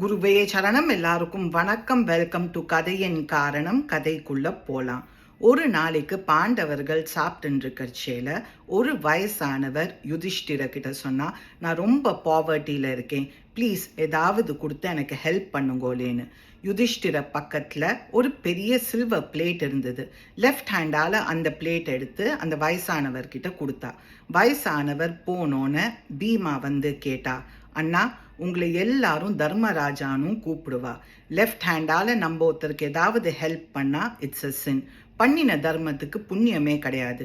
குருவே சரணம். எல்லாருக்கும் வணக்கம். வெல்கம் டு கதையின் காரணம். கதைக்குள்ள போலாம். ஒரு நாளைக்கு பாண்டவர்கள் சாப்பிட்டு இருக்கச்சேல ஒரு வயசானவர் யுதிஷ்டிர கிட்ட சொன்னா, நான் ரொம்ப பாவர்ட்டியில இருக்கேன், ப்ளீஸ் ஏதாவது கொடுத்து எனக்கு ஹெல்ப் பண்ணுங்கோலேன்னு. யுதிஷ்டிர பக்கத்துல ஒரு பெரிய சில்வர் பிளேட் இருந்தது. லெஃப்ட் ஹேண்டால அந்த பிளேட் எடுத்து அந்த வயசானவர்கிட்ட கொடுத்தா. வயசானவர் போனோன்னு பீமா வந்து கேட்டா, அண்ணா உங்களை எல்லாரும் தர்மராஜானும் கூப்பிடுவா. லெஃப்ட் ஹேண்டால நம்ம ஒருத்தருக்கு ஏதாவது ஹெல்ப் பண்ணா இட்ஸ் அ சின். பண்ணின தர்மத்துக்கு புண்ணியமே கிடையாது.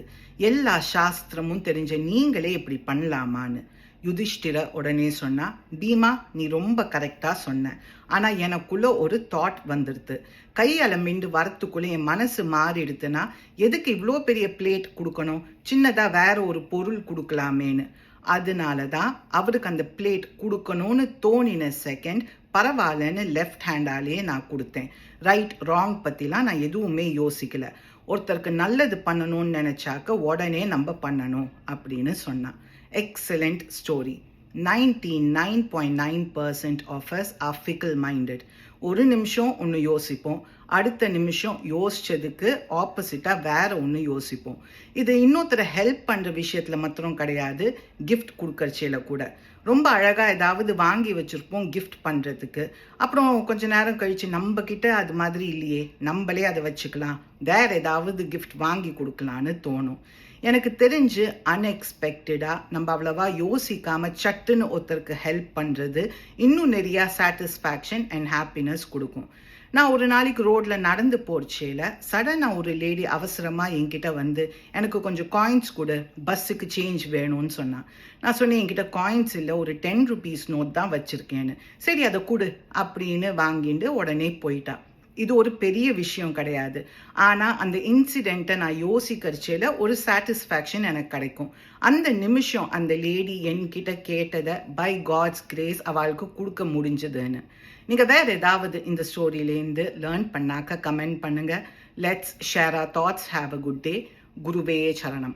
எல்லா சாஸ்திரமும் தெரிஞ்ச நீங்களே இப்படி பண்ணலாமான்னு. யுதிஷ்டிர உடனே சொன்னா, பீமா நீ ரொம்ப கரெக்டா சொன்ன. ஆனா எனக்குள்ள ஒரு தாட் வந்துடுது. கையலமிண்டு வரத்துக்குள்ள என் மனசு மாறிடுதுன்னா எதுக்கு இவ்வளோ பெரிய பிளேட் கொடுக்கணும், சின்னதா வேற ஒரு பொருள் கொடுக்கலாமேன்னு. அதனால தான் அவருக்கு அந்த பிளேட் கொடுக்கணும்னு தோணின செகண்ட் பரவாயில்லன்னு லெஃப்ட் ஹேண்டாலேயே நான் கொடுத்தேன். ரைட் ராங் பற்றிலாம் நான் எதுவுமே யோசிக்கல. ஒருத்தருக்கு நல்லது பண்ணணும்னு நினச்சாக்க உடனே நம்ம பண்ணணும் அப்படின்னு சொன்னான். Excellent story. 99.9% of us are fickle minded. ஒரு நிமிஷம் ஒன்று யோசிப்போம், அடுத்த நிமிஷம் யோசிச்சதுக்கு ஆப்போசிட்டாக வேற ஒன்று யோசிப்போம். இது இன்னொருத்தரை ஹெல்ப் பண்ணுற விஷயத்தில் மாத்திரம் கிடையாது, கிஃப்ட் கொடுக்கறச்சேல கூட. ரொம்ப அழகாக ஏதாவது வாங்கி வச்சுருப்போம் கிஃப்ட் பண்ணுறதுக்கு. அப்புறம் கொஞ்ச நேரம் கழித்து நம்ம கிட்ட அது மாதிரி இல்லையே, நம்மளே அதை வச்சுக்கலாம், வேற ஏதாவது கிஃப்ட் வாங்கி கொடுக்கலான்னு தோணும். எனக்கு தெரிஞ்சு அன்எக்ஸ்பெக்டடாக நம்ம அவ்வளவா யோசிக்காமல் சட்டுன்னு ஒருத்தருக்கு ஹெல்ப் பண்ணுறது இன்னும் நிறையா சாட்டிஸ்ஃபேக்ஷன் அண்ட் ஹாப்பினஸ் கொடுக்கும். நான் ஒரு நாளைக்கு ரோட்டில் நடந்து போகிறச்சேல சடனாக ஒரு லேடி அவசரமாக என்கிட்ட வந்து, எனக்கு கொஞ்சம் காயின்ஸ் கொடு, பஸ்ஸுக்கு சேஞ்ச் வேணும்னு சொன்னான். நான் சொன்னேன், என்கிட்ட காயின்ஸ் இல்லை, ஒரு 10 rupees நோட் தான் வச்சுருக்கேன்னு. சரி அதை கொடு அப்படின்னு வாங்கிட்டு உடனே போயிட்டா. இது ஒரு பெரிய விஷயம் கிடையாது. ஆனால் அந்த இன்சிடெண்ட்டை நான் யோசிக்கிறச்சேல ஒரு சாட்டிஸ்ஃபேக்ஷன் எனக்கு கிடைக்கும். அந்த நிமிஷம் அந்த லேடி என்கிட்ட கேட்டதை பை காட்ஸ் கிரேஸ் அவளுக்கு கொடுக்க முடிஞ்சதுன்னு. நீங்கள் வேறு ஏதாவது இந்த ஸ்டோரியிலேருந்து லேர்ன் பண்ணாக்க கமெண்ட் பண்ணுங்கள். Let's share our thoughts. Have a good day. குருவே சரணம்.